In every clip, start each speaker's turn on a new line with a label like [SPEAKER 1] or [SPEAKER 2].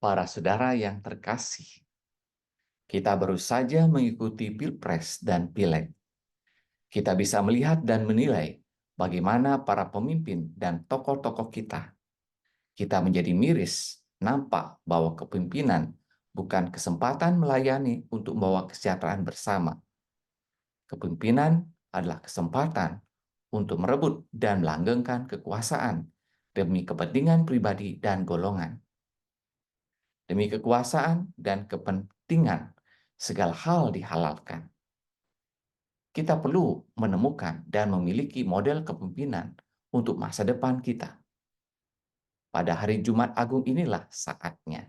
[SPEAKER 1] Para saudara yang terkasih, kita baru saja mengikuti Pilpres dan Pileg. Kita bisa melihat dan menilai bagaimana para pemimpin dan tokoh-tokoh kita menjadi miris, nampak bahwa kepemimpinan bukan kesempatan melayani untuk membawa kesejahteraan bersama. Kepemimpinan adalah kesempatan untuk merebut dan melanggengkan kekuasaan demi kepentingan pribadi dan golongan. Demi kekuasaan dan kepentingan, segala hal dihalalkan. Kita perlu menemukan dan memiliki model kepemimpinan untuk masa depan kita. Pada hari Jumat Agung inilah saatnya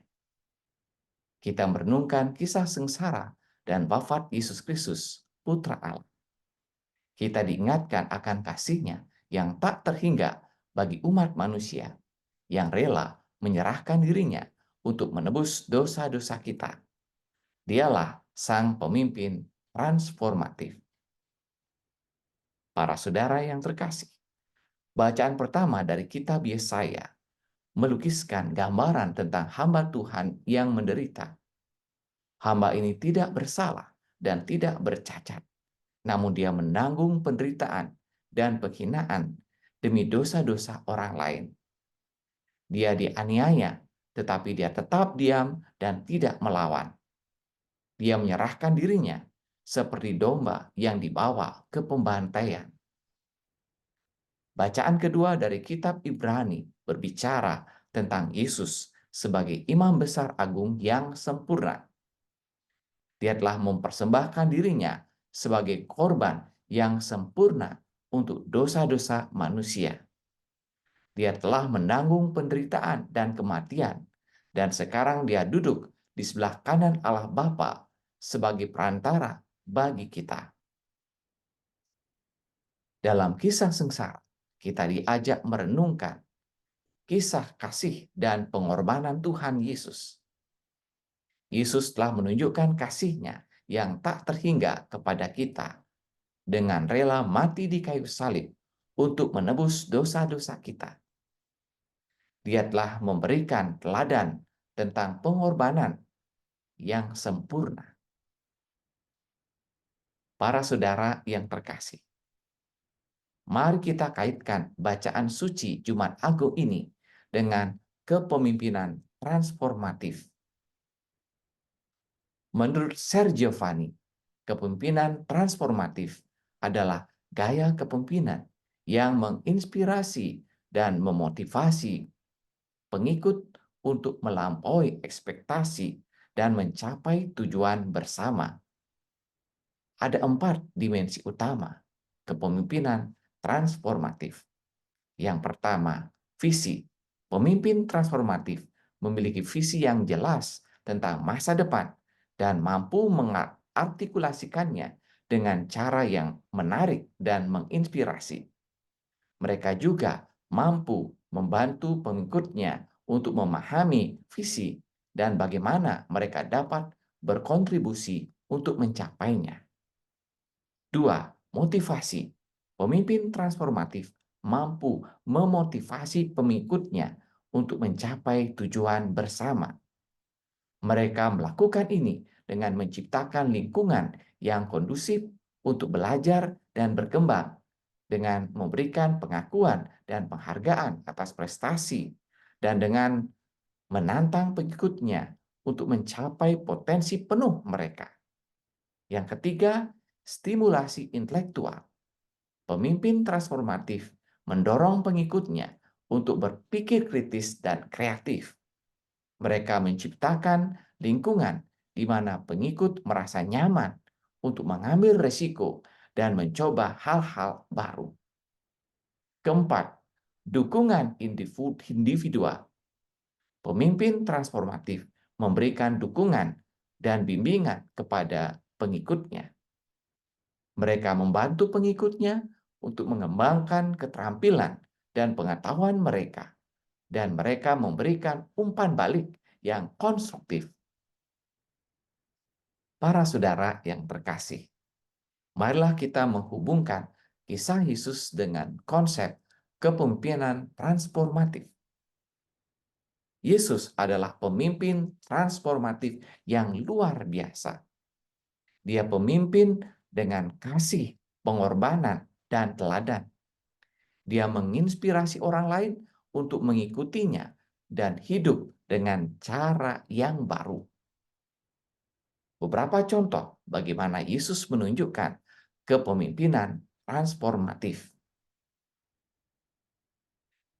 [SPEAKER 1] kita merenungkan kisah sengsara dan wafat Yesus Kristus, Putra Allah. Kita diingatkan akan kasih-Nya yang tak terhingga bagi umat manusia, yang rela menyerahkan dirinya untuk menebus dosa-dosa kita. Dialah sang pemimpin transformatif. Para saudara yang terkasih, bacaan pertama dari kitab Yesaya melukiskan gambaran tentang hamba Tuhan yang menderita. Hamba ini tidak bersalah dan tidak bercacat, namun dia menanggung penderitaan dan penghinaan demi dosa-dosa orang lain. Dia dianiaya, tetapi dia tetap diam dan tidak melawan. Dia menyerahkan dirinya seperti domba yang dibawa ke pembantaian. Bacaan kedua dari kitab Ibrani berbicara tentang Yesus sebagai imam besar agung yang sempurna. Dia telah mempersembahkan dirinya sebagai korban yang sempurna untuk dosa-dosa manusia. Dia telah menanggung penderitaan dan kematian, dan sekarang dia duduk di sebelah kanan Allah Bapa sebagai perantara bagi kita. Dalam kisah sengsara, kita diajak merenungkan kisah kasih dan pengorbanan Tuhan Yesus. Yesus telah menunjukkan kasih-Nya yang tak terhingga kepada kita dengan rela mati di kayu salib untuk menebus dosa-dosa kita. Dia telah memberikan teladan tentang pengorbanan yang sempurna. Para saudara yang terkasih, mari kita kaitkan bacaan suci Jumat Agung ini dengan kepemimpinan transformatif. Menurut Sergio Giovanni, kepemimpinan transformatif adalah gaya kepemimpinan yang menginspirasi dan memotivasi pengikut untuk melampaui ekspektasi dan mencapai tujuan bersama. Ada 4 dimensi utama kepemimpinan transformatif. Yang pertama, visi. Pemimpin transformatif memiliki visi yang jelas tentang masa depan dan mampu mengartikulasikannya dengan cara yang menarik dan menginspirasi. Mereka juga mampu membantu pengikutnya untuk memahami visi dan bagaimana mereka dapat berkontribusi untuk mencapainya. 2. Motivasi. Pemimpin transformatif mampu memotivasi pengikutnya untuk mencapai tujuan bersama. Mereka melakukan ini dengan menciptakan lingkungan yang kondusif untuk belajar dan berkembang, dengan memberikan pengakuan dan penghargaan atas prestasi, dan dengan menantang pengikutnya untuk mencapai potensi penuh mereka. Yang ketiga, stimulasi intelektual. Pemimpin transformatif mendorong pengikutnya untuk berpikir kritis dan kreatif. Mereka menciptakan lingkungan di mana pengikut merasa nyaman untuk mengambil resiko dan mencoba hal-hal baru. Keempat, dukungan individual. Pemimpin transformatif memberikan dukungan dan bimbingan kepada pengikutnya. Mereka membantu pengikutnya untuk mengembangkan keterampilan dan pengetahuan mereka, dan mereka memberikan umpan balik yang konstruktif. Para saudara yang terkasih, marilah kita menghubungkan kisah Yesus dengan konsep kepemimpinan transformatif. Yesus adalah pemimpin transformatif yang luar biasa. Dia pemimpin dengan kasih, pengorbanan, dan teladan. Dia menginspirasi orang lain untuk mengikutinya dan hidup dengan cara yang baru. Beberapa contoh bagaimana Yesus menunjukkan kepemimpinan transformatif.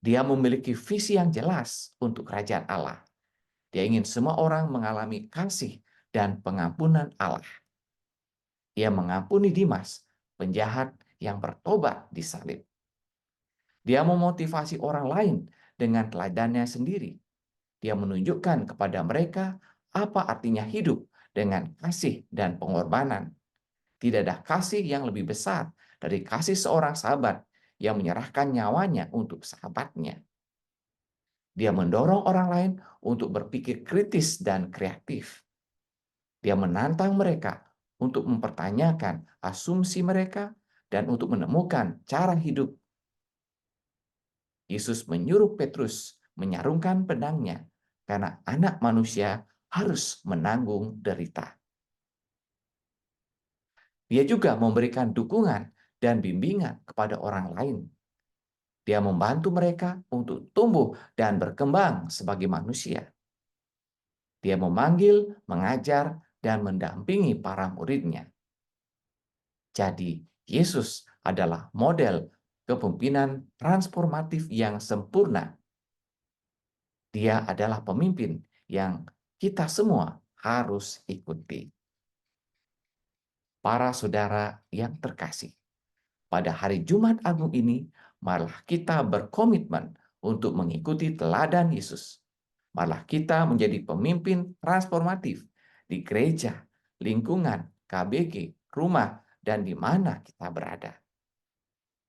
[SPEAKER 1] Dia memiliki visi yang jelas untuk kerajaan Allah. Dia ingin semua orang mengalami kasih dan pengampunan Allah. Ia mengampuni Dimas, penjahat yang bertobat di salib. Dia memotivasi orang lain dengan teladannya sendiri. Dia menunjukkan kepada mereka apa artinya hidup dengan kasih dan pengorbanan. Tidak ada kasih yang lebih besar dari kasih seorang sahabat yang menyerahkan nyawanya untuk sahabatnya. Dia mendorong orang lain untuk berpikir kritis dan kreatif. Dia menantang mereka untuk mempertanyakan asumsi mereka dan untuk menemukan cara hidup. Yesus menyuruh Petrus menyarungkan pedangnya karena anak manusia harus menanggung derita. Dia juga memberikan dukungan dan bimbingan kepada orang lain. Dia membantu mereka untuk tumbuh dan berkembang sebagai manusia. Dia memanggil, mengajar, dan mendampingi para muridnya. Jadi, Yesus adalah model kepemimpinan transformatif yang sempurna. Dia adalah pemimpin yang kita semua harus ikuti. Para saudara yang terkasih, pada hari Jumat Agung ini, malah kita berkomitmen untuk mengikuti teladan Yesus. Malah kita menjadi pemimpin transformatif di gereja, lingkungan, KBG, rumah, dan di mana kita berada.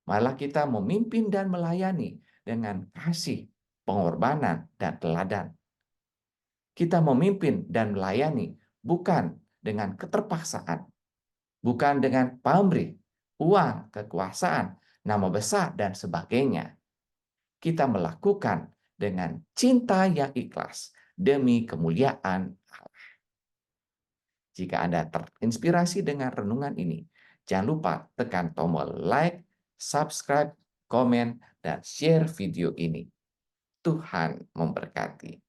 [SPEAKER 1] Malah kita memimpin dan melayani dengan kasih, pengorbanan, dan teladan. Kita memimpin dan melayani bukan dengan keterpaksaan, bukan dengan pamrih, uang, kekuasaan, nama besar, dan sebagainya. Kita melakukan dengan cinta yang ikhlas demi kemuliaan Allah. Jika Anda terinspirasi dengan renungan ini, jangan lupa tekan tombol like, subscribe, komen, dan share video ini. Tuhan memberkati.